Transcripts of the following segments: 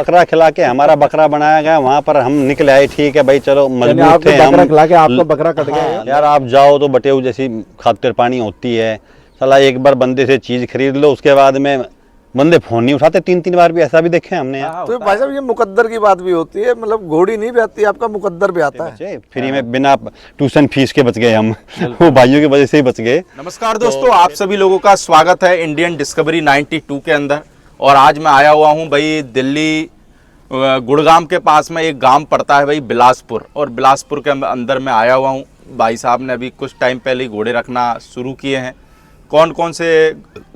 बकरा खिला के हमारा बकरा बनाया गया, वहाँ पर हम निकले आए, ठीक है भाई चलो मजबूर थे हम। बकरा खिला के आपका बकरा कट गया। हाँ, यार आप जाओ तो बटेऊ जैसी खातिर पानी होती है, साला एक बार बंदे से चीज खरीद लो, उसके बाद में बंदे फोन नहीं उठाते, 3-3 बार भी ऐसा भी देखे हमने यार। तो भाई साहब ये मुकद्दर की बात भी होती है, मतलब घोड़ी नहीं भी आती, आपका मुकद्दर भी आता है। बचे फ्री में बिना ट्यूशन फीस के बच गए हम, वो भाइयों की वजह से ही बच गए। नमस्कार दोस्तों, आप सभी लोगों का स्वागत है इंडियन डिस्कवरी 92 के अंदर। और आज मैं आया हुआ हूं भाई दिल्ली गुड़गांव के पास में एक गांव पड़ता है भाई बिलासपुर, और बिलासपुर के अंदर मैं आया हुआ हूं। भाई साहब ने अभी कुछ टाइम पहले घोड़े रखना शुरू किए हैं। कौन कौन से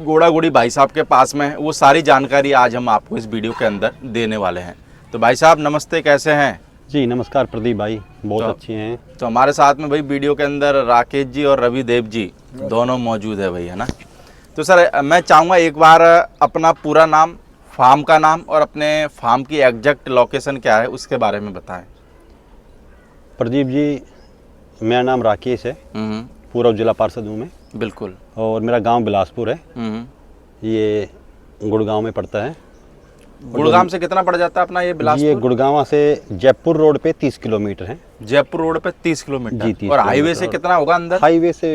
घोड़ा घोड़ी भाई साहब के पास में है, वो सारी जानकारी आज हम आपको इस वीडियो के अंदर देने वाले हैं। तो भाई साहब नमस्ते, कैसे हैं? जी नमस्कार प्रदीप भाई, बहुत अच्छे हैं। तो हमारे साथ में भाई वीडियो के अंदर राकेश जी और रवि देव जी दोनों मौजूद है भाई, है ना। तो सर मैं चाहूँगा एक बार अपना पूरा नाम, फार्म का नाम और अपने फार्म की एग्जैक्ट लोकेशन क्या है उसके बारे में बताएं। प्रदीप जी, मेरा नाम राकेश है, पूर्व जिला पार्षद हूँ मैं। बिल्कुल। और मेरा गांव बिलासपुर है, ये गुड़गांव में पड़ता है। गुड़गांव से कितना पड़ जाता है अपना ये बिलासपुर? ये गुड़गांव से जयपुर रोड पे 30 किलोमीटर है। जयपुर रोड पे 30 किलोमीटर। जी 30। और हाईवे से कितना होगा अंदर? हाईवे से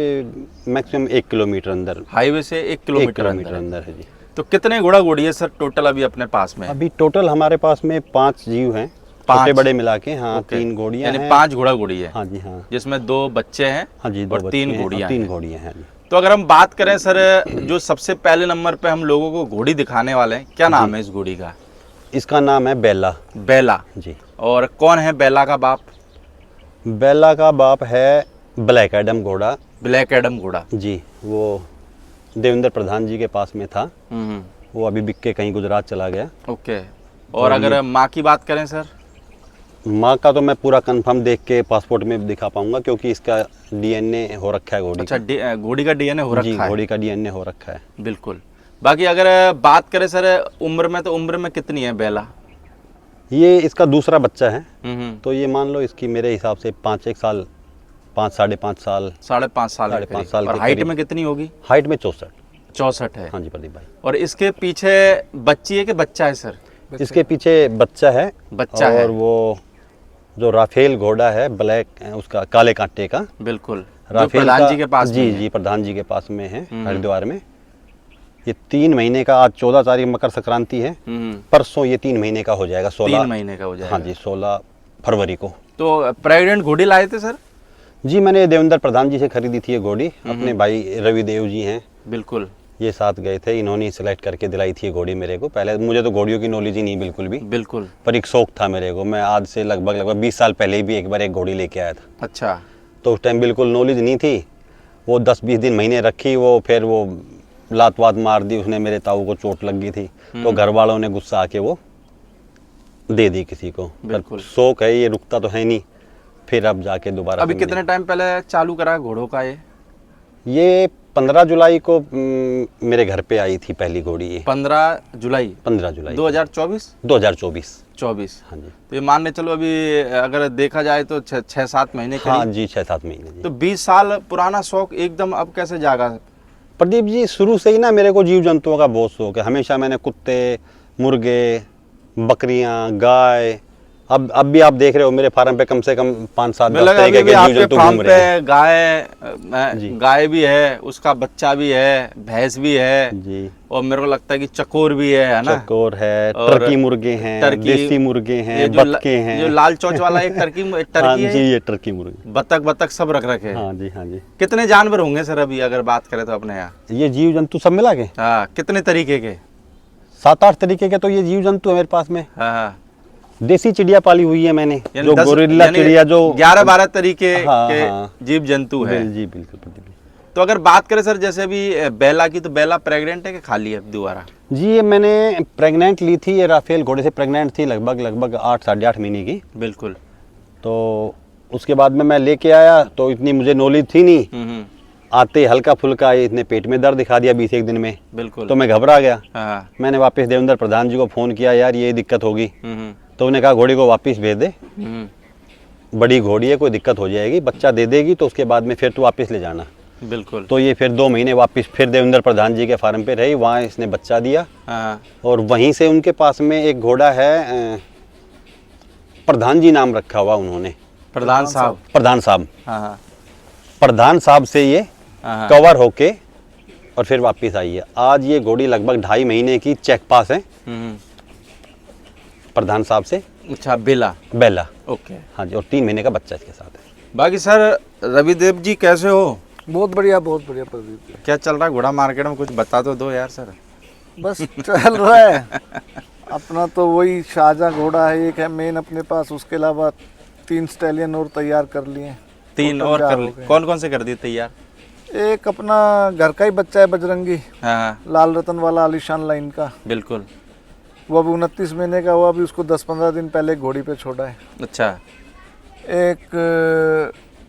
मैक्सिमम 1 किलोमीटर अंदर। हाईवे से 1 किलोमीटर अंदर है जी। तो कितने घोड़ा घोड़ी है सर टोटल अभी अपने पास में? अभी टोटल हमारे पास में 5 जीव हैं, छोटे बड़े मिला के। हाँ 3 घोड़ियाँ हैं, 5 घोड़ा घोड़ी है। हाँ जी हाँ, जिसमें 2 बच्चे हैं। हाँ जी, 2 और 3 घोड़ियाँ हैं। 3 घोड़ियाँ हैं। तो अगर हम बात करें सर, जो सबसे पहले नंबर पे हम लोगों को घोड़ी दिखाने वाले हैं, क्या नाम है इस घोड़ी का? इसका नाम है बेला। बेला जी। और कौन है बेला का बाप? बेला का बाप है ब्लैक एडम घोड़ा। ब्लैक एडम घोड़ा जी, वो देवेंद्र प्रधान जी के पास में था, वो अभी बिक के कहीं गुजरात चला गया। ओके। और अगर माँ की बात करें सर? माँ का तो मैं पूरा कंफर्म देख के पासपोर्ट में दिखा पाऊंगा, क्योंकि इसका डीएनए हो रखा है घोड़ी। अच्छा, घोड़ी का डीएनए हो रखा है? घोड़ी का डीएनए हो रखा है। बिल्कुल। बाकी अगर बात करें सर उम्र में, तो उम्र में कितनी है बेला? ये इसका दूसरा बच्चा है, तो ये मान लो इसकी मेरे हिसाब से 5-1 साल, 5-5.5 साल। 5.5 साल। 5.5 साल। और हाइट में कितनी होगी? हाइट में 64 है। हाँ जी प्रदीप भाई। और इसके पीछे बच्ची है कि बच्चा है सर? इसके पीछे बच्चा है। है। और वो जो राफेल घोड़ा है ब्लैक, उसका काले कांटे का। बिल्कुल। राफेल प्रधान जी के पास जी जी, प्रधान जी के पास में है हरिद्वार में। ये 3 महीने का, आज 14 तारीख मकर संक्रांति है, परसों ये 3 महीने का हो जाएगा। 3 महीने का हो जाएगा। हाँ जी, 16 फरवरी को। तो प्रेग्नेंट घोड़ी लाए थे सर? जी, मैंने देवेंद्र प्रधान जी से खरीदी थी ये घोड़ी, अपने भाई रवि देव जी हैं। बिल्कुल। ये साथ गए थे, इन्होंने सिलेक्ट करके दिलाई थी ये घोड़ी मेरे को। पहले मुझे तो घोड़ियों की नॉलेज ही नहीं बिल्कुल भी। बिल्कुल। पर एक शौक था मेरे को, मैं आज से लगभग 20 साल पहले भी एक बार एक घोड़ी लेके आया था। अच्छा। तो उस टाइम बिल्कुल नॉलेज नहीं थी। वो 10-20 दिन महीने रखी, वो फिर वो लात वात मार दी उसने, मेरे ताऊ को चोट लग गई थी, तो घर वालों ने गुस्सा आके वो दे दी किसी को। बिल्कुल। शौक है, ये रुकता तो है नहीं। फिर अब जाके दोबारा। अभी कितने टाइम पहले चालू करा घोड़ों का ये 15 जुलाई को मेरे घर पे आई थी पहली घोड़ी। ये 15 जुलाई 2024। 24। हाँ जी। तो ये मानने चलो अभी अगर देखा जाए तो 6-7 महीने करीब। हाँ जी, 6-7 महीने जी। तो 20 साल पुराना शौक एकदम अब कैसे जागा? प्रदीप जी, शुरू से ही ना मेरे को जीव जंतुओं का बहुत शौक है। हमेशा मैंने कुत्ते, मुर्गे, बकरियां, गाय, अब भी आप देख रहे हो मेरे फार्म पे कम से कम 5-7 तरह के जीव जंतु घूम रहे हैं। गाय भी है, उसका बच्चा भी है, भैंस भी है जी, और मेरे को लगता है कि चकोर भी है ना? चकोर है, टर्की मुर्गे हैं, देसी मुर्गे हैं, बतके हैं। जो लाल चोंच वाला एक टर्की हाँ है जी, ये टर्की मुर्गे, बतख सब रख रखे हैं। हाँ जी हाँ जी। कितने जानवर होंगे सर अभी अगर बात करें तो अपने यहाँ? ये जीव जंतु सब मिला के हाँ, कितने तरीके के? 7-8 तरीके के तो ये जीव जंतु है मेरे पास में। हाँ। देसी चिड़िया पाली हुई है मैंने, जो गोरिल्ला चिड़िया, जो 11-12 तरीके हाँ, के हाँ, जीव जंतु है जी बिल्कुल। तो अगर बात करें सर जैसे अभी बेला की, तो बेला प्रेग्नेंट है कि खाली है दोबारा? जी, ये मैंने प्रेग्नेंट ली थी, ये राफेल घोड़े से प्रेग्नेंट थी, लगभग 8-8.5 महीने की। बिल्कुल। तो उसके बाद में मैं लेके आया, तो इतनी मुझे नॉलेज थी नहीं। आते हल्का फुल्का इतने पेट में दर्द दिखा दिया 20-1 दिन में। बिल्कुल। तो मैं घबरा गया। हाँ। मैंने वापस देवेंद्र प्रधान जी को फ़ोन किया, यार ये दिक्कत होगी। तो उन्हें कहा घोड़ी को वापस भेज दे, बड़ी घोड़ी है, कोई दिक्कत हो जाएगी, बच्चा दे देगी तो उसके बाद में फिर तू वापस ले जाना। बिल्कुल। तो ये फिर 2 महीने वापस फिर देवेंद्र प्रधान जी के फार्म पे रही, वहाँ इसने बच्चा दिया। हाँ और वहीं से उनके पास में एक घोड़ा है, प्रधान जी नाम रखा हुआ उन्होंने, प्रधान साहब। प्रधान साहब। हाँ हाँ प्रधान साहब से ये हाँ कवर होके और फिर वापस आई है। आज ये घोड़ी लगभग 2.5 महीने की चेक पास है हम्म, प्रधान साहब से, अच्छा बेला। बेला। ओके। हाँ जी, और 3 महीने का बच्चा इसके साथ है। बाकी सर रविदेव जी कैसे हो? बहुत बढ़िया प्रदीप जी। क्या चल रहा है घोड़ा मार्केट में, कुछ बता तो दो यार सर। बस चल रहा है अपना तो वही शाहजहाँ घोड़ा है, एक है मेन अपने पास, उसके अलावा 3 स्टैलियन और तैयार कर लिए। 3 और कर ली, कौन कौन से कर दिए तैयार? एक अपना घर का ही बच्चा है बजरंगी, हाँ लाल रतन वाला आलिशान लाइन का, बिल्कुल। वो अभी 29 महीने का हुआ, अभी उसको 10-15 दिन पहले घोड़ी पे छोड़ा है। अच्छा। एक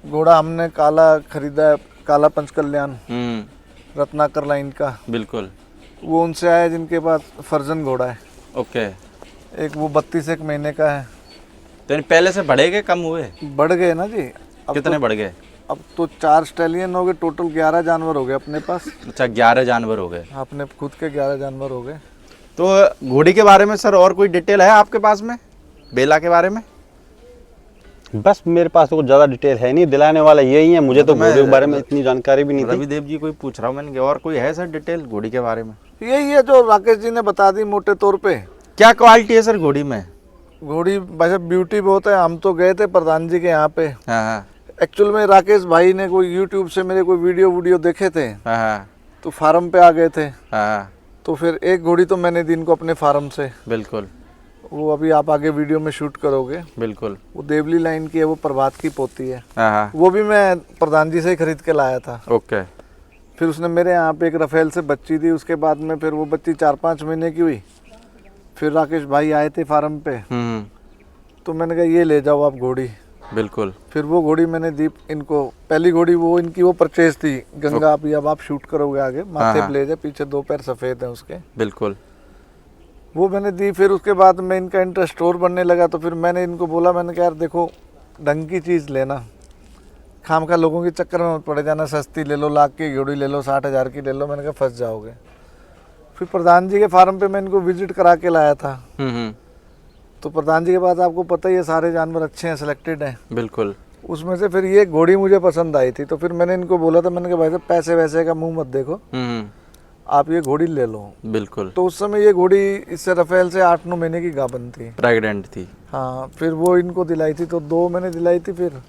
घोड़ा हमने काला खरीदा है, काला पंचकल्याण रत्नाकर लाइन का, बिल्कुल। वो उनसे आया जिनके पास फर्जन घोड़ा है। ओके। एक वो 32 महीने का है। तो पहले से बढ़े के कम हुए? बढ़ गए ना जी। अब कितने बढ़ गए? अब तो 4 स्टैलियन हो गए, टोटल 11 जानवर हो गए अपने पास। अच्छा 11 जानवर हो गए। अपने खुद के 11 जानवर हो गए। तो घोड़ी के बारे में सर और कोई डिटेल है आपके पास में, बेला के बारे में? बस मेरे पास तो कुछ ज़्यादा डिटेल है नहीं, दिलाने वाला यही है। मुझे तो घोड़े के बारे में इतनी जानकारी भी नहीं थी। रविदेव जी कोई पूछ रहा हूँ मैंने, और कोई है सर डिटेल घोड़ी के बारे में? यही है जो राकेश जी ने बता दी मोटे तौर पे। क्या क्वालिटी है सर घोड़ी में? घोड़ी वैसे ब्यूटी बहुत है। हम तो गए थे प्रधान जी के यहाँ पे, हाँ हाँ एक्चुअल में राकेश भाई ने कोई यूट्यूब से मेरे कोई वीडियो देखे थे, हाँ हाँ तो फार्म पे आ गए थे। हाँ तो फिर एक घोड़ी तो मैंने दी इनको अपने फार्म से, बिल्कुल वो अभी आप आगे वीडियो में शूट करोगे। बिल्कुल। वो देवली लाइन की है, वो प्रभात की पोती है। हाँ हाँ वो भी मैं प्रधान जी से ही खरीद के लाया था। ओके। फिर उसने मेरे यहाँ पे एक रफेल से बच्ची दी, उसके बाद में फिर वो बच्ची 4-5 महीने की हुई। फिर राकेश भाई आए थे फार्म पे, तो मैंने कहा ये ले जाओ आप घोड़ी। बिल्कुल। फिर वो घोड़ी मैंने दी इनको। पहली घोड़ी वो इनकी वो परचेज थी, गंगा। अभी अब आप शूट करोगे आगे, माथे ब्लेज है, पीछे 2 पैर सफ़ेद है उसके, बिल्कुल। वो मैंने दी। फिर उसके बाद में इनका इंटरेस्ट और बढ़ने लगा, तो फिर मैंने इनको बोला, मैंने कहा यार देखो ढंग की चीज़ लेना, खाम खा लोगों के चक्कर में मत पड़े जाना, सस्ती ले लो, लाख की घोड़ी ले लो, 60,000 की ले लो। मैंने कहा फंस जाओगे। फिर प्रधान जी के फार्म पे मैं इनको विजिट करा के लाया था। तो प्रधान जी के पास आपको पता ही है सारे जानवर अच्छे हैं, सिलेक्टेड हैं। बिल्कुल। उसमें से फिर ये घोड़ी मुझे पसंद आई थी, तो फिर मैंने इनको बोला था, मैंने कहा भाई साहब पैसे वैसे का मुंह मत देखो, आप ये घोड़ी ले लो। बिल्कुल। तो उस समय ये घोड़ी इससे रफेल से 8-9 महीने की गाभन थी, प्रेग्नेंट थी। हाँ। फिर वो इनको दिलाई थी, तो 2 मैंने दिलाई थी। फिर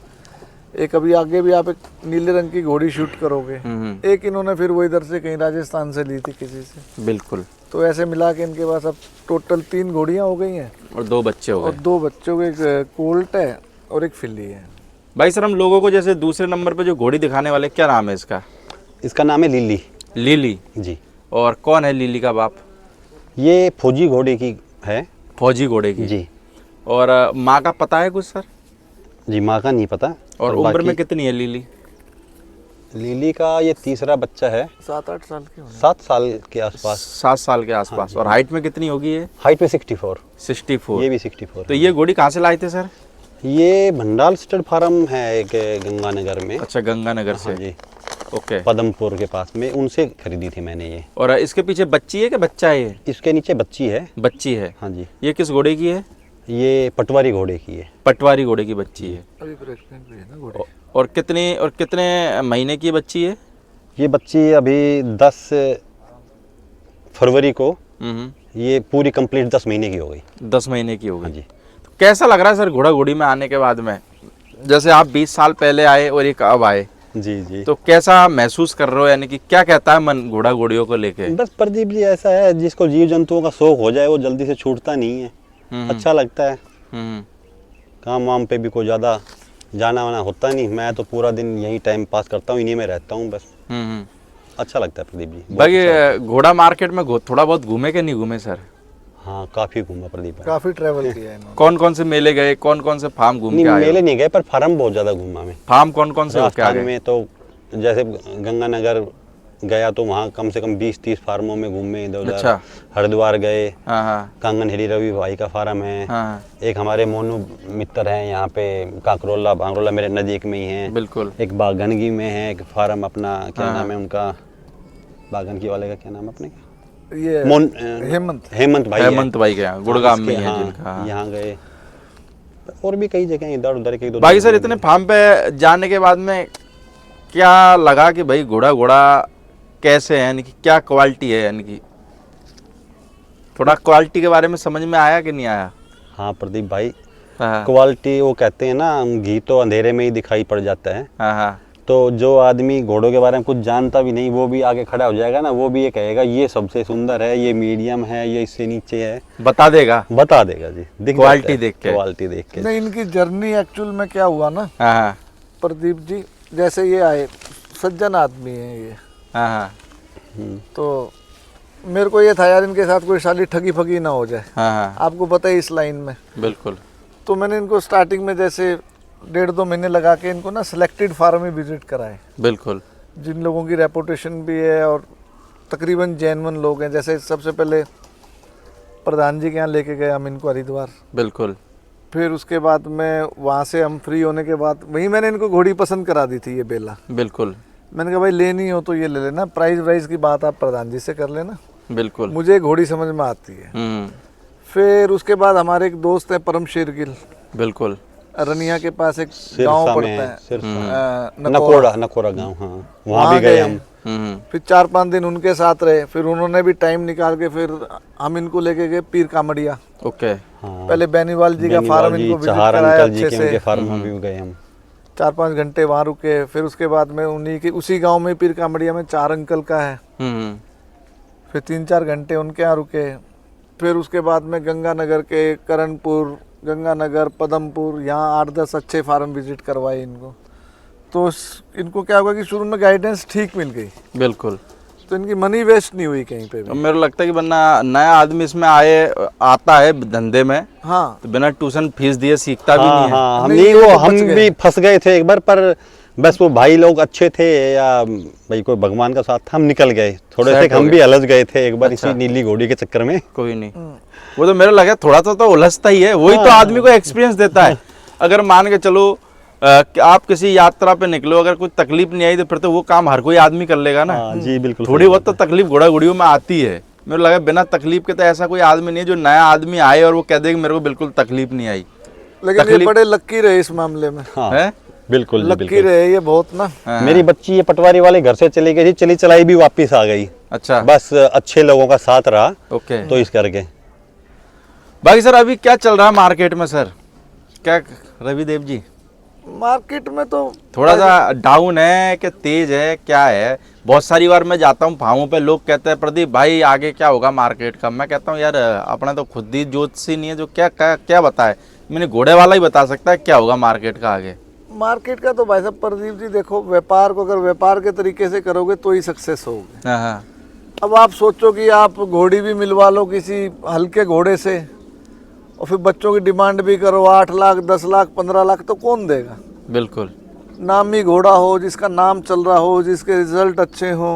एक अभी आगे भी आप एक नीले रंग की घोड़ी शूट करोगे। एक इन्होंने फिर वो इधर से कहीं राजस्थान से ली थी किसी से। बिल्कुल। तो ऐसे मिला के इनके पास अब टोटल 3 घोड़ियाँ हो गई हैं और 2 बच्चे हो और गए। 2 बच्चों के, एक कोल्ट है और एक फिल्ली है। भाई सर हम लोगों को जैसे दूसरे नंबर पे जो घोड़ी दिखाने वाले, क्या नाम है इसका? इसका नाम है लिली। लिली जी। और कौन है लिली का बाप? ये फौजी घोड़े की है। फौजी घोड़े की जी। और माँ का पता है कुछ सर? जी, माँ का नहीं पता। और उम्र में कितनी है लिली? लिली का ये तीसरा बच्चा है, 7-8 साल के होने। 7 साल के आसपास। 7 साल के आसपास। और हाइट में कितनी होगी ये? हाइट में 64। 64। ये भी 64। तो ये घोड़ी कहाँ से लाए थे सर? ये भंडाल स्टड फार्म है एक गंगानगर में। अच्छा गंगानगर से। हाँ जी, ओके। पदमपुर के पास में, उनसे खरीदी थी मैंने ये। और इसके पीछे बच्ची है कि बच्चा है ये? इसके नीचे बच्ची है। बच्ची है। हाँ जी। ये किस घोड़े की है? ये पटवारी घोड़े की है। पटवारी घोड़े की बच्ची है। अभी प्रेग्नेंट भी है ना घोड़ी। और कितने महीने की बच्ची है? ये बच्ची अभी 10 फरवरी को ये पूरी कंप्लीट 10 महीने की हो गई। 10 महीने की हो हाँ गई। जी। तो कैसा लग रहा है सर घोड़ा घोड़ी में आने के बाद में? जैसे आप 20 साल पहले आए और एक अब आए, जी जी। तो कैसा महसूस कर रहे हो, यानी कि क्या कहता है मन घोड़ा घोड़ियों को लेके? बस प्रदीप जी ऐसा है, जिसको जीव जंतुओं का शौक हो जाए वो जल्दी से छूटता नहीं है। अच्छा लगता है। काम वाम पे भी कोई ज़्यादा जाना वाना होता नहीं, मैं तो पूरा दिन यही टाइम पास करता हूँ, इन्हीं में रहता हूँ बस। अच्छा लगता है प्रदीप जी। भाई घोड़ा मार्केट में थोड़ा बहुत घूमे कि नहीं घूमे सर? हाँ, काफ़ी घूमा प्रदीप भाई। काफ़ी ट्रैवल किया है इन्होंने। कौन कौन से मेले गए, कौन कौन से फार्म घूम नहीं, के आए? मेले नहीं गए पर फार्म बहुत ज़्यादा घूमा मैं। फार्म कौन कौन से होके आ राजस्थान गए? में तो जैसे गंगानगर गया तो वहाँ कम से कम 20-30 फार्मों में घूमे इधर उधर। अच्छा। हरिद्वार गए, हाँ हाँ कांगन हेरी रवि भाई का फार्म है। हाँ एक हमारे मोनू मित्र हैं यहाँ पे काकरोला भांगरोला मेरे नज़दीक में ही है। बिल्कुल। एक बागनगी में है एक फार्म अपना, क्या नाम है उनका, बागनगी वाले का क्या नाम है अपने, ये हेमंत भाई है। हेमंत भाई के यहाँ गुड़गाम में इसके, है हाँ, जिनका। हाँ। यहाँ गए। और भी कई जगह इधर उधर के 1-2 बाकी सर इतने फार्म पे जाने के बाद में क्या लगा कि भाई घोड़ा कैसे है, यानी कि क्या क्वालिटी है, यानी कि थोड़ा क्वालिटी के बारे में समझ में आया कि नहीं आया? हाँ प्रदीप भाई, हाँ क्वालिटी वो कहते हैं ना, घी तो अंधेरे में ही दिखाई पड़ जाता है। हाँ हाँ तो जो आदमी घोड़ों के बारे में कुछ जानता भी नहीं, वो भी आगे खड़ा हो जाएगा ना, वो भी ये कहेगा ये सबसे सुंदर है, ये मीडियम है, ये इससे नीचे है, बता देगा जी, दिख क्वालिटी जाता है, देख के। क्वालिटी देख के। नहीं, इनकी जर्नी एक्चुअल में क्या हुआ ना हाँ हाँ प्रदीप जी, जैसे ये आए सज्जन आदमी है ये, हाँ हाँ तो मेरे को ये था यार इनके साथ कोई साली ठगी फगी ना हो जाए। हाँ हाँ आपको पता है इस लाइन में, बिल्कुल। तो मैंने इनको स्टार्टिंग में जैसे 1.5-2 महीने लगा के इनको ना सिलेक्टेड फार्म में विजिट कराए, बिल्कुल। जिन लोगों की रेपुटेशन भी है और तकरीबन जेन्युइन लोग हैं। जैसे सबसे पहले प्रधान जी के यहाँ लेके गए हम इनको हरिद्वार, बिल्कुल। फिर उसके बाद में वहाँ से हम फ्री होने के बाद वहीं मैंने इनको घोड़ी पसंद करा दी थी, ये बेला। बिल्कुल मैंने कहा भाई लेनी हो तो ये ले लेना, प्राइस वाइज की बात आप प्रधान जी से कर लेना, बिल्कुल। मुझे घोड़ी समझ में आती है। फिर उसके बाद हमारे एक दोस्त है परम शेरगिल, बिल्कुल। रनिया के पास एक सिरसा गांव में पड़ता है, सिरसा, नकोड़ा। नकोड़ा गांव, हाँ वहाँ भी गए हम। फिर 4-5 दिन उनके साथ रहे, फिर उन्होंने भी टाइम निकाल के फिर हम इनको लेके गए पीर कामड़िया। ओके। हाँ, पहले बेनीवाल जी का फार्म इनको विजिट कराया अच्छे से, उनके फार्म में भी गए हम। 4-5 घंटे वहाँ रुके। फिर उसके बाद में उन्हीं के उसी गांव में पीर कामड़िया में 4 अंकल का है, फिर 3-4 घंटे उनके यहाँ रुके। फिर उसके बाद में गंगानगर के करणपुर, गंगानगर, पदमपुर, यहाँ 8-10 अच्छे फार्म विजिट करवाए इनको। तो इनको क्या हुआ कि शुरू में गाइडेंस ठीक मिल गई, बिल्कुल। तो इनकी मनी वेस्ट नहीं हुई कहीं पे भी। तो मेरे को लगता है कि वरना नया आदमी इसमें आता है धंधे में, हाँ, तो बिना ट्यूशन फीस दिए सीखता भी नहीं है। हाँ, नहीं, हम भी फंस गए थे एक बार, पर बस वो भाई लोग अच्छे थे या भाई कोई भगवान का साथ था, हम निकल गए थोड़े से, हम भी अलझ गए थे एक बार इसी नीली घोड़ी के चक्कर में। कोई नहीं, वो तो मेरे लगा थोड़ा सा तो उलझता ही है, वही तो आदमी को एक्सपीरियंस देता है। अगर मान के चलो आप किसी यात्रा पे निकलो, अगर कोई तकलीफ नहीं आई तो फिर तो वो काम हर कोई आदमी कर लेगा ना। जी बिल्कुल। थोड़ी बहुत तो तकलीफ घोड़ा घोड़ियों में आती है। मेरे लगा बिना तकलीफ के तो ऐसा कोई आदमी नहीं है जो नया आदमी आए और वो कह दे कि मेरे को बिल्कुल तकलीफ नहीं आई। लेकिन ये बड़े लक्की रहे इस मामले में। हाँ, है बिल्कुल लक्की रहे ये बहुत ना। मेरी बच्ची ये पटवारी वाले घर से चली गई थी, चली चलाई भी वापिस आ गई। अच्छा, बस अच्छे लोगों का साथ रहा, ओके। तो इस करके। बाकी सर अभी क्या चल रहा है मार्केट में सर, क्या रविदेव जी? मार्केट में तो थोड़ा सा डाउन है कि तेज है, क्या है? बहुत सारी बार मैं जाता हूँ फार्मों पे, लोग कहते हैं प्रदीप भाई आगे क्या होगा मार्केट का। मैं कहता हूँ यार अपना तो खुद ही ज्योतिषी नहीं है जो क्या बताए, मैंने घोड़े वाला ही बता सकता है क्या होगा मार्केट का आगे। मार्केट का तो भाई साहब प्रदीप जी देखो, व्यापार को अगर व्यापार के तरीके से करोगे तो ही सक्सेस होगे। हाँ। अब आप सोचो कि आप घोड़ी भी मिलवा लो किसी हल्के घोड़े से और फिर बच्चों की डिमांड भी करो 8 लाख, 10 लाख, 15 लाख, तो कौन देगा? बिल्कुल। नामी घोड़ा हो, जिसका नाम चल रहा हो, जिसके रिजल्ट अच्छे हो,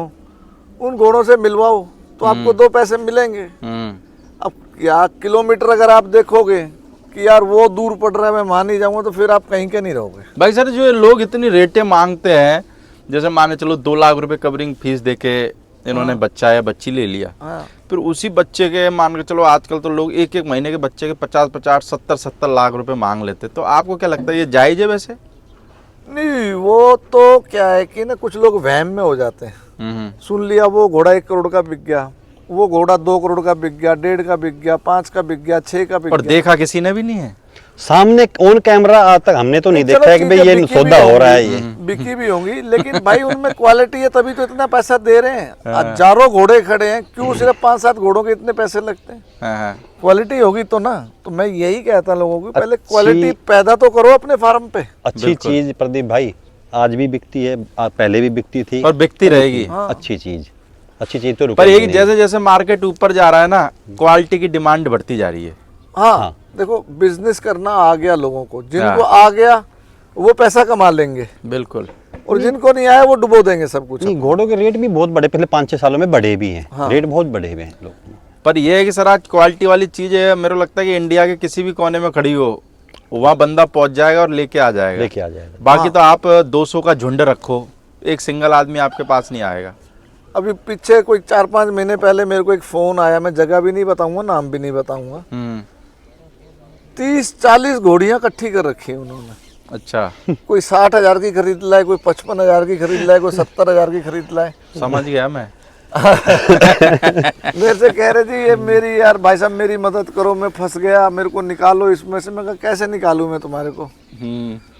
उन घोड़ों से मिलवाओ तो आपको 2 पैसे मिलेंगे। अब क्या किलोमीटर अगर आप देखोगे कि यार वो दूर पड़ रहा है, मैं मान ही जाऊंगा, तो फिर आप कहीं के नहीं रहोगे। भाई सर जो लोग इतनी रेटें मांगते हैं, जैसे माने चलो 2 लाख रुपए कवरिंग फीस देके इन्होंने बच्चा या बच्ची ले लिया, फिर उसी बच्चे के मान के चलो आजकल तो लोग एक महीने के बच्चे के 50-50, 70-70 लाख रुपए मांग लेते, तो आपको क्या लगता है ये जायज है वैसे? नहीं, वो तो क्या है कि ना कुछ लोग वहम में हो जाते हैं। सुन लिया वो घोड़ा 1 करोड़ का बिक गया, वो घोड़ा 2 करोड़ का बिक गया, 1.5 का बिक गया, 5 का बिक गया, 6 का बिक और गया। देखा किसी ने भी नहीं है सामने ऑन कैमरा आज तक हमने तो नहीं देखा है कि भाई ये सौदा हो रहा है, ये बिकी भी होंगी, लेकिन भाई उनमें क्वालिटी है तभी तो इतना पैसा दे रहे हैं। हजारों घोड़े खड़े हैं, क्यों सिर्फ 5-7 घोड़ों के इतने पैसे लगते हैं? क्वालिटी होगी तो ना। तो मैं यही कहता लोगों को, पहले क्वालिटी पैदा तो करो अपने फार्म पे। अच्छी चीज प्रदीप भाई आज भी बिकती है, पहले भी बिकती थी और बिकती रहेगी। अच्छी चीज तो पर एक जैसे जैसे मार्केट ऊपर जा रहा है ना, क्वालिटी की डिमांड बढ़ती जा रही है। हाँ, देखो बिजनेस करना आ गया लोगों को, जिनको आ गया वो पैसा कमा लेंगे। बिल्कुल। और जिनको नहीं आया वो डुबो देंगे सब कुछ। नहीं, घोड़ों के रेट भी बहुत बड़े, पिछले 5-6 सालों में बढ़े भी हैं। रेट बहुत बढ़े हुए हैं लोग। पर ये है कि सर आज क्वालिटी वाली चीज है, मेरे को लगता है कि इंडिया के किसी भी कोने में खड़ी हो वहाँ बंदा पहुंच जाएगा और लेके आ जाएगा। बाकी तो आप 200 का झुंड रखो, एक सिंगल आदमी आपके पास नहीं आएगा। अभी पीछे कोई 4-5 महीने पहले मेरे को एक फोन आया, मैं जगह भी नहीं बताऊंगा, नाम भी नहीं बताऊंगा। 30-40 घोड़ियां इकट्ठी कर रखी है उन्होंने। अच्छा। कोई 60,000 की खरीद लाए, कोई 55,000 की खरीद लाए, कोई 70,000 की खरीद लाए। समझ गया मैं। मेरे से कह रहे जी ये मेरी, यार भाई साहब मेरी मदद करो, मैं फंस गया, मेरे को निकालो इसमें से। मैं कहा कैसे निकालूं मैं तुम्हारे को?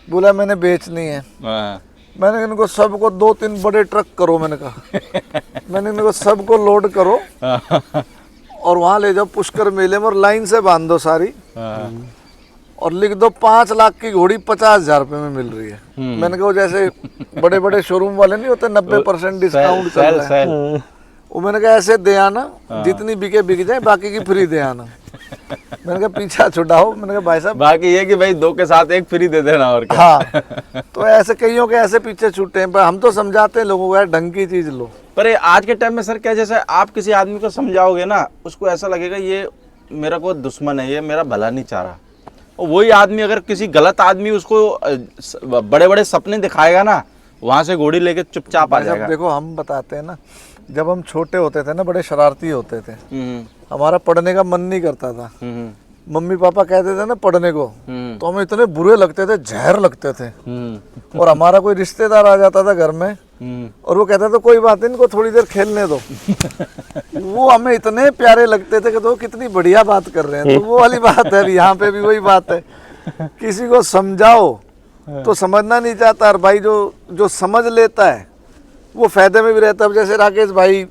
बोला मैंने बेचनी है। मैंने इनको सबको 2-3 बड़े ट्रक करो, मैंने कहा मैंने इनको सबको लोड करो और वहां ले जाओ पुष्कर मेले में और लाइन से बांध दो सारी और लिख दो 5 लाख की घोड़ी 50,000 रुपए में मिल रही है। मैंने कहा जैसे बड़े बड़े शोरूम वाले नहीं होते 90% डिस्काउंट चल रहा है, वो मैंने कहा ऐसे दे आना, जितनी बिके बिक जाए, बाकी की फ्री दे आना। मैंने कहा पीछा छुड़ाओ। मैंने कहा भाई साहब बाकी ये कि भाई 2 के साथ 1 फ्री दे देना और क्या। हाँ तो ऐसे कईयों के ऐसे पीछे छूटे हैं, पर हम तो समझाते हैं लोगों को यार ढंग की चीज लो। पर आज के टाइम में सर क्या, जैसे आप किसी आदमी को समझाओगे ना, उसको ऐसा लगेगा ये मेरा कोई दुश्मन है, ये मेरा भला नहीं चाह रहा। और वही आदमी अगर किसी गलत आदमी उसको बड़े बड़े सपने दिखाएगा ना, वहां से घोड़ी लेके चुपचाप आ जाएगा। देखो हम बताते हैं ना, जब हम छोटे होते थे ना, बड़े शरारती होते थे, हमारा पढ़ने का मन नहीं करता था, मम्मी पापा कहते थे ना पढ़ने को, तो हमें इतने बुरे लगते थे, जहर लगते थे। और हमारा कोई रिश्तेदार आ जाता था घर में और वो कहता था कोई बात नहीं, इनको थोड़ी देर खेलने दो। वो हमें इतने प्यारे लगते थे कि तो कितनी बढ़िया बात कर रहे हैं। तो वो वाली बात है, यहाँ पे भी वही बात है, किसी को समझाओ तो समझना नहीं चाहता, और भाई जो समझ लेता है वो फायदे में भी रहता है। जैसे राकेश भाई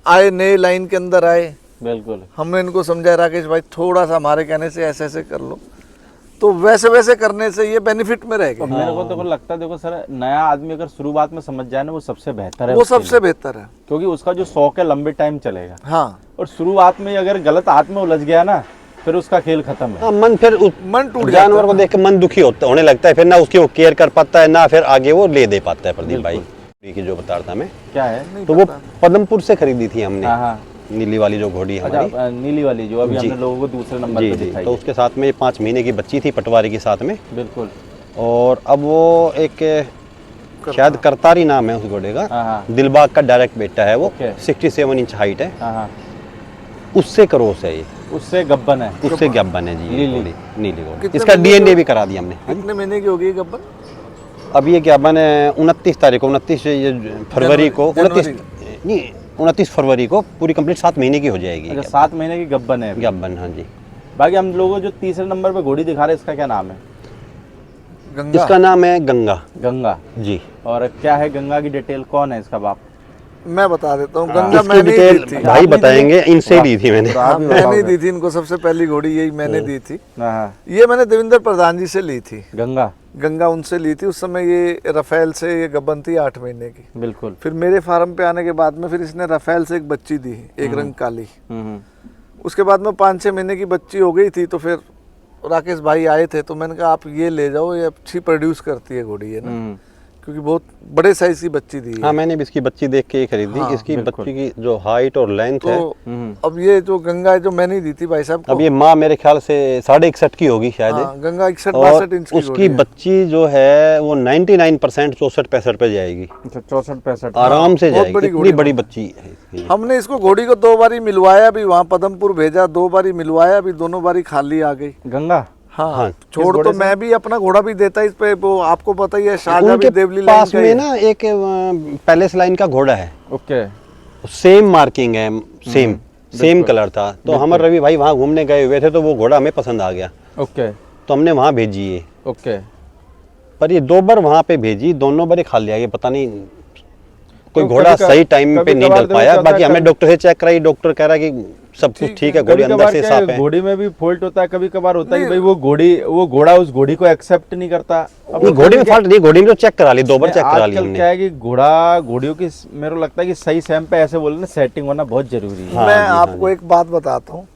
आए, नए लाइन के अंदर आए, बिल्कुल हमने इनको समझाया राकेश भाई थोड़ा सा हमारे कहने से ऐसे ऐसे कर लो, तो वैसे वैसे करने से ये बेनिफिट में रहेगा। मेरे को तो लगता है देखो सर, नया आदमी अगर शुरुआत में समझ जाए ना, वो सबसे बेहतर है। वो सबसे बेहतर है, क्योंकि उसका जो शौक है लंबे टाइम चलेगा। हाँ, और शुरुआत में अगर गलत हाथ में उलझ गया ना, फिर उसका खेल खत्म है। मन फिर मन टूट, जानवर को देख के मन दुखी होने लगता है, फिर ना उसकी वो केयर कर पाता है, ना फिर आगे वो ले दे पाता है। प्रदीप भाई की जो बता रहा था मैं, क्या है, तो वो पदमपुर से खरीदी थी हमने, नीली वाली जो घोड़ी है हमारी। अच्छा, नीली वाली जो अभी हमने लोगों को दूसरे नंबर पे दिखाई। तो उसके साथ में 5 महीने की बच्ची थी पटवारी के साथ में। बिल्कुल। और अब वो एक शायद करतारी नाम है उस घोड़े का, दिलबाग का डायरेक्ट बेटा है वो। 67 इंच हाइट है, उससे क्रॉस है ये, उससे गब्बन है, उससे गब्बन है जी। नीली घोड़ी, इसका डीएनए भी करा दिया हमने। कितने महीने की होगी गब्बन? अब ये गब्बन है 29 तारीख को, 29 फरवरी को, 29 फरवरी को पूरी कंप्लीट 7 महीने की हो जाएगी। अच्छा, 7 महीने की गब्बन है। गब्बन, हाँ जी। बाकी हम लोगों जो तीसरे नंबर पे घोड़ी दिखा रहे हैं, इसका क्या नाम है? गंगा। इसका नाम है गंगा। गंगा जी। और क्या है गंगा की डिटेल, कौन है इसका बाप? मैं बता देता हूँ। गंगा मैंने दी थी, भाई बताएंगे, इनसे दी थी मैंने। मैंने दी थी इनको, सबसे पहली घोड़ी यही मैंने दी थी। ये मैंने देवेंद्र प्रधान जी से ली थी। गंगा उनसे ली थी। उस समय ये रफेल से ये गब्बन थी 8 महीने की। बिल्कुल। फिर मेरे फार्म पे आने के बाद में फिर इसने रफेल से एक बच्ची दी, एक रंग काली। उसके बाद में 5-6 महीने की बच्ची हो गई थी, तो फिर राकेश भाई आए थे, तो मैंने कहा आप ये ले जाओ, ये अच्छी प्रोड्यूस करती है घोड़ी है ना, क्योंकि बहुत बड़े साइज की बच्ची दी है। हाँ, मैंने भी इसकी बच्ची देख के ही खरीदी। हाँ, इसकी बच्ची की जो हाइट और लेंथ तो है। अब ये जो गंगा जो मैंने दी थी भाई साहब को, अब ये माँ मेरे ख्याल से 61.5 की होगी शायद। हाँ, गंगा 61-62 इंच की उसकी बच्ची जो है वो 99% 64-65 पे जाएगी। 64-65 आराम से जाएगी, इतनी बड़ी बच्ची है। हमने इसको घोड़ी को 2 बारी मिलवाया भी, वहाँ पदमपुर भेजा, 2 बारी मिलवाया भी, दोनों बारी खाली आ गई गंगा। हाँ, छोड़ तो मैं भी अपना घोड़ा भी देता इस पे, वो आपको पता ही है, शारजा भी देवली लाइन पास में ना एक पैलेस लाइन का घोड़ा है। ओके। सेम मार्किंग है, सेम कलर था। तो हम रवि भाई वहाँ घूमने गए हुए थे, तो वो घोड़ा हमें पसंद आ गया। ओके। तो हमने वहाँ भेजी है। ओके। पर ये 2 बार वहाँ पे भेजी, दोनों बार खाली आ गया। पता नहीं कोई घोड़ा सही टाइम पे नहीं डल पाया। बाकी हमने डॉक्टर से चेक कराई, डॉक्टर कह रहा है कि सब कुछ ठीक है, घोड़ी अंदर से साफ है। घोड़ी में भी फॉल्ट होता है, कभी कभार होता है कि भाई वो घोड़ा उस घोड़ी को एक्सेप्ट नहीं करता। अब घोड़ी में फॉल्ट नहीं, घोड़ी में तो चेक करा ली, 2 बार चेक करा ली हमने। क्या है कि घोड़ियों की मेरे को लगता है कि सही सैम पे ऐसे बोले ना, सेटिंग होना बहुत जरूरी है। मैं आपको एक बात बताता हूँ।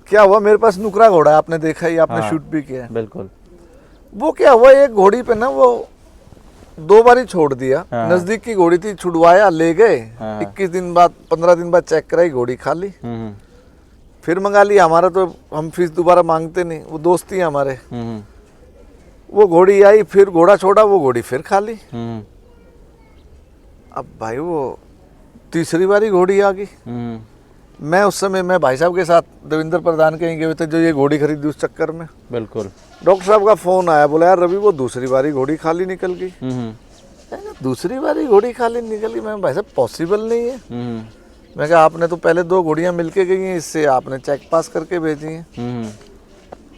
क्या हुआ, मेरे पास नुकरा घोड़ा है, आपने देखा ही, आपने शूट भी किया। बिल्कुल। वो क्या हुआ, एक घोड़ी पे ना वो 2 बार ही छोड़ दिया। हाँ। नजदीक की घोड़ी थी, छुड़वाया, ले गए। हाँ। 21 दिन बाद 15 दिन बाद चेक कराई, घोड़ी खाली। फिर मंगा लिया। हमारा तो हम फीस दोबारा मांगते नहीं, वो दोस्त ही हमारे। वो घोड़ी आई, फिर घोड़ा छोड़ा, वो घोड़ी फिर खाली। अब भाई वो तीसरी बारी घोड़ी आ गई। मैं उस समय मैं भाई साहब के साथ देवेंद्र प्रधान कहीं गए थे, जो ये घोड़ी खरीदी उस चक्कर में। बिल्कुल। डॉक्टर साहब का फोन आया, बोला यार रवि वो दूसरी बारी घोड़ी खाली निकल गई। दूसरी बारी घोड़ी खाली निकल गई। मैं भाई साहब पॉसिबल नहीं है। मैं कहा आपने तो पहले 2 घोड़ियां मिलके गई हैं, इससे आपने चेक पास करके भेजी हैं।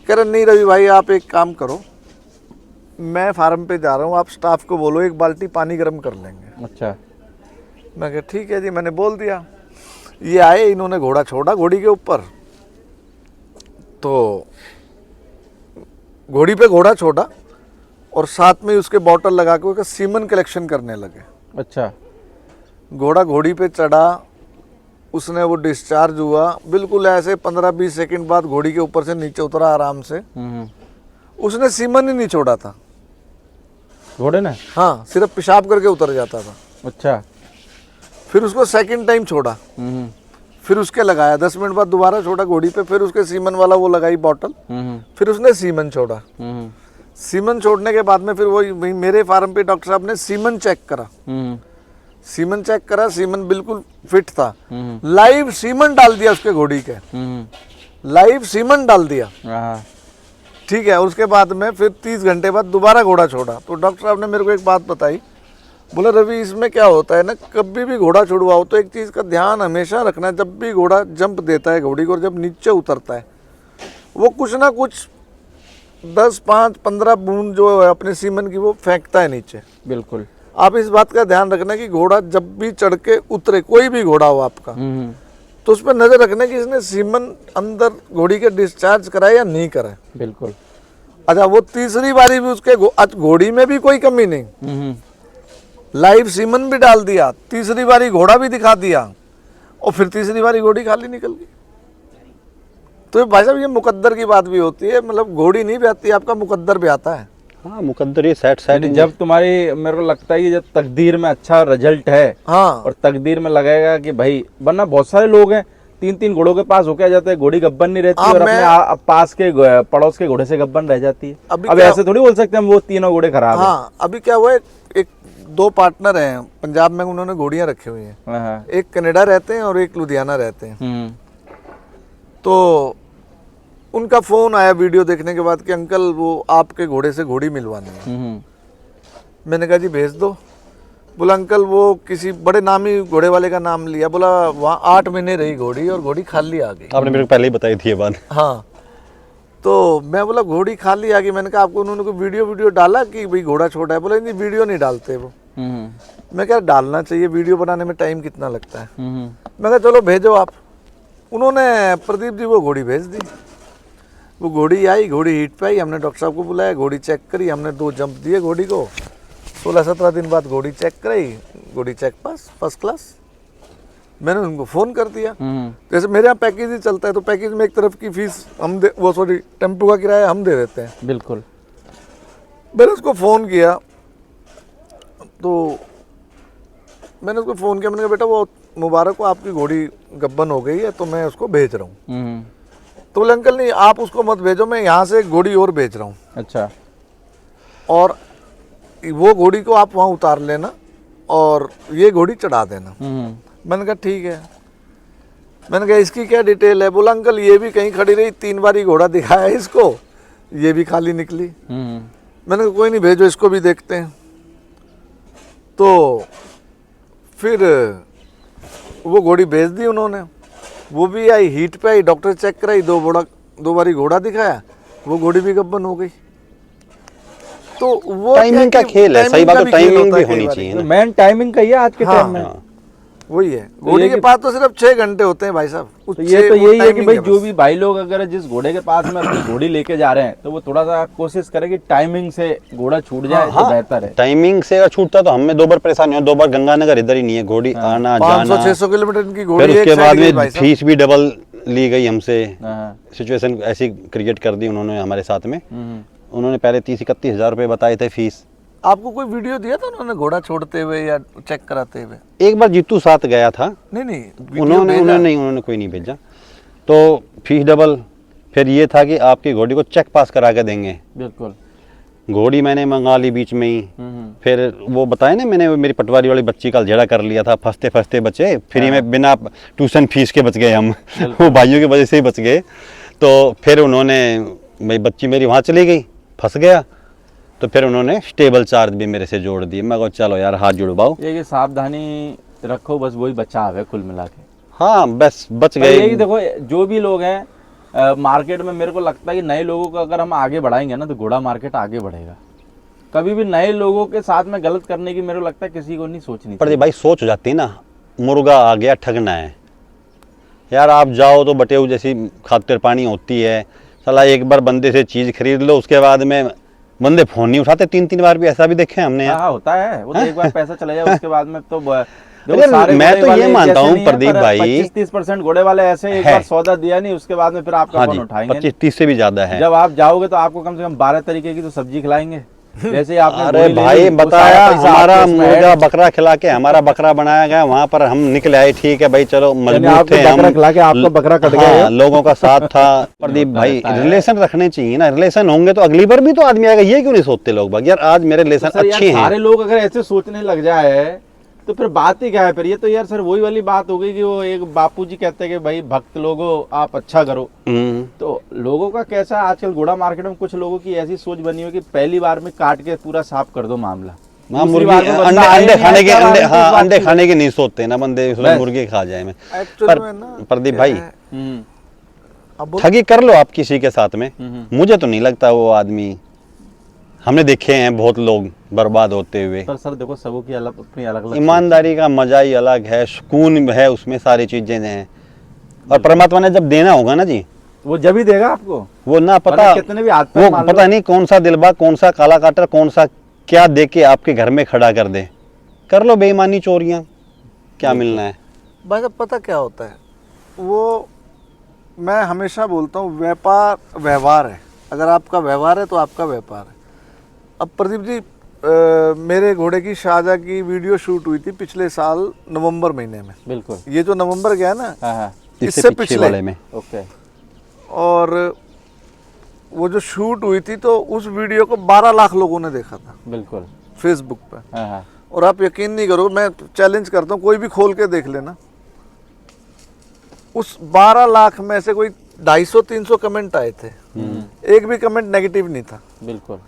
कह रहे नहीं रवि भाई आप एक काम करो, मैं फार्म पे जा रहा हूँ, आप स्टाफ को बोलो 1 बाल्टी पानी गर्म कर लेंगे। अच्छा। मैं कहा ठीक है जी, मैंने बोल दिया। ये आए, इन्होंने घोड़ा छोड़ा घोड़ी के ऊपर, तो घोड़ी पे घोड़ा छोड़ा और साथ में उसके बॉटल लगा के उसका सीमन कलेक्शन करने लगे। अच्छा। घोड़ा घोड़ी पे चढ़ा, उसने वो डिस्चार्ज हुआ, बिल्कुल ऐसे 15-20 सेकंड बाद घोड़ी के ऊपर से नीचे उतरा आराम से। उसने सीमन ही नहीं छोड़ा था घोड़े ने। हाँ, सिर्फ पेशाब करके उतर जाता था। अच्छा। फिर उसको सेकंड टाइम छोड़ा, फिर उसके लगाया, 10 मिनट बाद दोबारा छोड़ा घोड़ी पे, फिर उसके सीमन वाला वो लगाई बॉटल, फिर उसने सीमन छोड़ा। सीमन छोड़ने के बाद में फिर वो मेरे फार्म पे डॉक्टर साहब ने सीमन चेक करा। सीमन चेक करा, सीमन बिल्कुल फिट था। लाइव सीमन डाल दिया उसके घोड़ी के, लाइव सीमन डाल दिया। ठीक है। उसके बाद में फिर 30 घंटे बाद दोबारा घोड़ा छोड़ा, तो डॉक्टर साहब ने मेरे को एक बात बताई, बोला रवि इसमें क्या होता है ना, कभी भी घोड़ा छुड़वाओ तो एक चीज़ का ध्यान हमेशा रखना है, जब भी घोड़ा जंप देता है घोड़ी को और जब नीचे उतरता है, वो कुछ ना कुछ 10, 5, 15 बूंद जो है अपने सीमन की वो फेंकता है नीचे। बिल्कुल। आप इस बात का ध्यान रखना कि घोड़ा जब भी चढ़ के उतरे, कोई भी घोड़ा हो आपका, तो उस पर नजर रखना कि इसने सीमन अंदर घोड़ी के डिस्चार्ज कराए या नहीं कराए। बिल्कुल। अच्छा, वो तीसरी बारी भी उसके घोड़ी में भी कोई कमी नहीं, लाइव सीमन भी डाल दिया, तीसरी बारी घोड़ा भी दिखा दिया और फिर तीसरी बारी घोड़ी खाली निकल गई। तो भाई साहब ये मुकद्दर की बात भी होती है, मतलब घोड़ी नहीं ब्याती, आपका मुकद्दर ब्याता है। हाँ, मुकद्दर ये सेट जब तुम्हारी, मेरे को लगता है कि जब तकदीर में अच्छा रिजल्ट है, हाँ, और तकदीर में लगेगा कि भाई, वरना बहुत सारे लोग हैं 3-3 घोड़ों के पास होके आ जाते हैं, घोड़ी गब्बन नहीं रहती और अपने पास के पड़ोस के घोड़े से गब्बन रह जाती है। अब ऐसे थोड़ी बोल सकते हैं हम वो तीनों घोड़े खराब हैं। हाँ, अभी क्या हुआ, एक 2 पार्टनर हैं पंजाब में, उन्होंने घोड़ियां रखी हुई हैं। एक कनाडा रहते हैं और एक लुधियाना रहते हैं। तो उनका फोन आया वीडियो देखने के बाद कि अंकल वो आपके घोड़े से घोड़ी मिलवानी है। मैंने कहा जी भेज दो। बोला अंकल वो किसी बड़े नामी घोड़े वाले का नाम लिया, बोला वहाँ 8 महीने रही घोड़ी और घोड़ी खाली आ गई। आपने मेरे को पहले ही बताई थी ये बात। हाँ, तो मैं बोला घोड़ी खाली आ गई। मैंने कहा आपको उन्होंने कोई वीडियो डाला कि भाई घोड़ा छोटा है? बोला नहीं, वीडियो नहीं डालते वो। मैं क्या डालना चाहिए, वीडियो बनाने में टाइम कितना लगता है। मैं कहा चलो भेजो आप। उन्होंने प्रदीप जी वो घोड़ी भेज दी। वो घोड़ी आई, घोड़ी हीट पे आई, हमने डॉक्टर साहब को बुलाया, घोड़ी चेक करी, हमने 2 जंप दिए घोड़ी को। 16-17 दिन बाद घोड़ी चेक कराई, घोड़ी चेक पास, फर्स्ट क्लास। मैंने उनको फ़ोन कर दिया। जैसे मेरे यहाँ पैकेज ही चलता है, तो पैकेज में एक तरफ की फीस हम दे, वो सॉरी टेम्पो का किराया हम दे देते हैं। बिल्कुल। मैंने उसको फ़ोन किया, तो मैंने उसको फ़ोन किया, मैंने कहा बेटा वो मुबारक को आपकी घोड़ी गब्बन हो गई है, तो मैं उसको भेज रहा हूँ। तो बोले अंकल नहीं आप उसको मत भेजो, मैं यहाँ से एक घोड़ी और भेज रहा हूँ। अच्छा। और वो घोड़ी को आप वहाँ उतार लेना और ये घोड़ी चढ़ा देना। मैंने कहा ठीक है। मैंने कहा इसकी क्या डिटेल है? बोला अंकल ये भी कहीं खड़ी रही, 3 बार घोड़ा दिखाया इसको, ये भी खाली निकली। मैंने कहा कोई नहीं भेजो, इसको भी देखते हैं। तो फिर वो घोड़ी भेज दी उन्होंने, वो भी आई, हीट पे आई, डॉक्टर चेक कराई, 2 बारी घोड़ा दिखाया, वो घोड़ी भी गब्बन हो गई। तो वो टाइमिंग का खेल है, सही बात है, टाइमिंग भी होनी चाहिए ना। मेन टाइमिंग का ही है आज के टाइम में। वही है, घोड़ी के पास तो सिर्फ 6 घंटे होते हैं भाई साहब। तो ये तो यही है कि भाई जो भी भाई लोग अगर जिस घोड़े के पास में अपनी घोड़ी लेके जा रहे हैं, तो वो थोड़ा सा कोशिश करें कि टाइमिंग से घोड़ा छूट जाए तो बेहतर है। टाइमिंग से अगर छूटता तो हमें 2 बार परेशानी हो, 2 बार गंगानगर इधर ही नहीं है, घोड़ी आना जाना 500-600 किलोमीटर की घोड़ी। फिर उसके बाद में फीस भी डबल ली गई हमसे, सिचुएशन ऐसी क्रिएट कर दी उन्होंने हमारे साथ में। उन्होंने पहले 30-31 हज़ार रुपये बताए थे फीस, आपको कोई वीडियो दिया था उन्होंने घोड़ा छोड़ते हुए या चेक कराते हुए? एक बार जीतू साथ गया था, नहीं वीडियो उन्होंने कोई नहीं भेजा। तो फीस डबल, फिर ये था कि आपकी घोड़ी को चेक पास करा के देंगे। बिल्कुल। घोड़ी मैंने मंगा ली बीच में ही। फिर वो बताया ना मैंने, वो मेरी पटवारी वाली बच्ची का झेड़ा कर लिया था, फंसते फंसते बचे फ्री में, बिना ट्यूशन फीस के बच गए हम। वो भाइयों की वजह से ही बच गए। तो फिर उन्होंने, भाई बच्ची मेरी वहाँ चली गई, फंस गया, तो फिर उन्होंने स्टेबल चार्ज भी मेरे से जोड़ दिए। मैं कहा चलो यार हाथ जुड़वाओ। ये कि सावधानी रखो, बस वही बचाव है कुल मिला के। हाँ बस बच पर गए। ये कि देखो जो भी लोग हैं मार्केट में, मेरे को लगता है कि नए लोगों को अगर हम आगे बढ़ाएंगे ना तो घोड़ा मार्केट आगे बढ़ेगा। कभी भी नए लोगों के साथ में गलत करने की मेरे को लगता है किसी को नहीं सोचनी पर भाई सोच हो जाती है ना, मुर्गा आ गया ठगना है यार, आप जाओ तो बटेऊ जैसी खातिर पानी होती है। साला एक बार बंदे से चीज़ खरीद लो, उसके बाद में बंदे फ़ोन नहीं उठाते, 3-3 बार भी ऐसा भी देखे हमने यार। हाँ होता है, वो तो एक बार पैसा चला जाए उसके बाद में तो अरे मैं तो ये मानता हूँ प्रदीप भाई, 25-30% घोड़े वाले ऐसे एक बार सौदा दिया नहीं, उसके बाद में फिर आपका फोन उठाएंगे। 25-30 से भी ज्यादा है। जब आप जाओगे तो आपको कम से कम 12 तरीके की तो सब्जी खिलाएंगे। जैसे ही आपने अरे भाई बताया, हमारा मुर्गा बकरा खिला के हमारा बकरा बनाया गया, वहाँ पर हम निकले आए, ठीक है भाई चलो मजबूत थे हम, खिला के आपका बकरा कट गया। हाँ, लोगों का साथ था। प्रदीप भाई रिलेशन रखने चाहिए ना, रिलेशन होंगे तो अगली बार भी तो आदमी आएगा। ये क्यों नहीं सोचते लोग बाग यार, आज मेरे रिलेशन अच्छे हैं। सारे लोग अगर ऐसे सोचने लग जाए तो फिर बात ही क्या है फिर? ये तो यार सर वही वाली बात हो गई कि वो एक बापूजी कहते हैं कि भाई भक्त लोगों आप अच्छा करो। तो लोगों का कैसा आजकल घोड़ा मार्केट में कुछ लोगों की ऐसी सोच बनी हो कि पहली बार में काट के पूरा साफ कर दो मामला। अंडे खाने के नहीं सोचते ना बंदे, मुर्गे खा जाए। प्रदीप भाई ठगी कर लो आप किसी के साथ में, मुझे तो नहीं लगता वो आदमी, हमने देखे हैं बहुत लोग बर्बाद होते हुए। पर सर देखो सबों की अलग अपनी अलग ईमानदारी का मजा ही अलग है, सुकून है उसमें, सारी चीजें हैं। और परमात्मा ने जब देना होगा ना जी, वो जब ही देगा आपको। वो ना पता कितने भी हाथ वो पता नहीं कौन सा दिलबा, कौन सा काला काटर, कौन सा क्या दे के आपके घर में खड़ा कर दे। कर लो बेईमानी चोरियां, क्या मिलना है भाई साहब। पता क्या होता है, वो मैं हमेशा बोलता हूँ व्यापार व्यवहार है। अगर आपका व्यवहार है तो आपका व्यापार है। अब प्रदीप जी मेरे घोड़े की शाहजहा की वीडियो शूट हुई थी पिछले साल नवंबर महीने में। बिल्कुल, ये जो नवंबर गया ना, इससे पिछले वाले में। ओके। और वो जो शूट हुई थी तो उस वीडियो को 12 लाख लोगों ने देखा था। बिल्कुल, फेसबुक पे। और आप यकीन नहीं करोगे, मैं चैलेंज करता हूँ कोई भी खोल के देख लेना, उस 12 लाख में से कोई 250-300 कमेंट आए थे, एक भी कमेंट नेगेटिव नहीं था। बिल्कुल,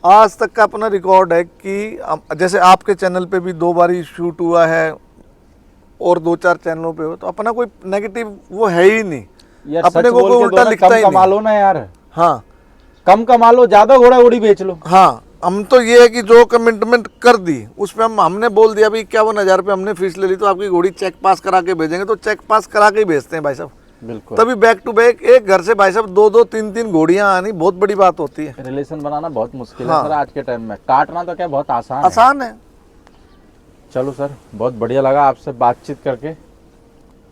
आज तक का अपना रिकॉर्ड है कि जैसे आपके चैनल पे भी 2 बार शूट हुआ है और 2-4 चैनलों पे हो, तो अपना कोई नेगेटिव वो है ही नहीं। अपने को कोई उल्टा लिखता ही नहीं। कमा लो ना यार। हाँ, कम कमा लो, ज्यादा घोड़ा घोड़ी बेच लो। हाँ, हम तो ये है कि जो कमिटमेंट कर दी उस पे हमने बोल दिया भाई 51,000 रुपये हमने फीस ले ली, तो आपकी घोड़ी चेक पास करा के भेजेंगे, तो चेक पास करा के ही भेजते हैं भाई साहब। बिल्कुल, तभी बैक टू बैक एक घर से भाई साहब 2-2, 3-3 घोड़ियां आनी बहुत बड़ी बात होती है। रिलेशन बनाना बहुत मुश्किल है सर आज के टाइम में, काटना तो क्या बहुत आसान है। चलो सर, बहुत बढ़िया लगा आपसे बातचीत करके,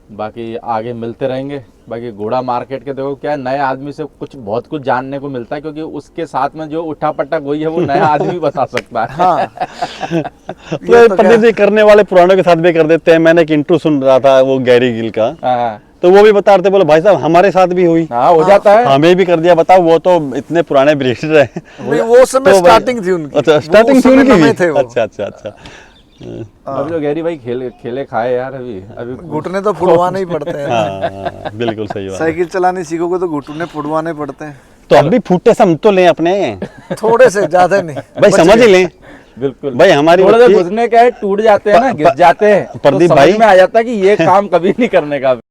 बाकी आगे मिलते रहेंगे। बाकी घोड़ा मार्केट के देखो क्या नए आदमी से बहुत कुछ जानने को मिलता है, क्योंकि उसके साथ में जो उठा पटक हुई है वो नया आदमी बता सकता है। हाँ। तो प्रदीप जी करने वाले पुरानों के साथ भी कर देते हैं। मैंने एक इंटरव्यू सुन रहा था वो गैरी गिल का, तो वो भी बता रहे थे, बोले भाई साहब हमारे साथ भी हुई। हाँ, हो जाता है, हमें भी कर दिया। बताओ, वो तो इतने पुराने ब्रीडर है। वो समय स्टार्टिंग थी उनकी। अच्छा, स्टार्टिंग थी उनकी। अच्छा। अब जो गैरी भाई खेले खाए यार, अभी घुटने तो फुड़वाने ही पड़ते हैं। हाँ, बिल्कुल सही बात। साइकिल चलानी सीखोगे तो घुटने फुड़वाने पड़ते हैं। तो अब भी फूटे सम तो लें अपने, थोड़े से, ज्यादा नहीं भाई, समझ ही लें। बिल्कुल भाई, हमारी थोड़ा सा घुसने क्या है, टूट जाते हैं ना, गिर जाते हैं, प्रदीप तो भाई समझ में आ जाता है कि ये काम कभी नहीं करने का।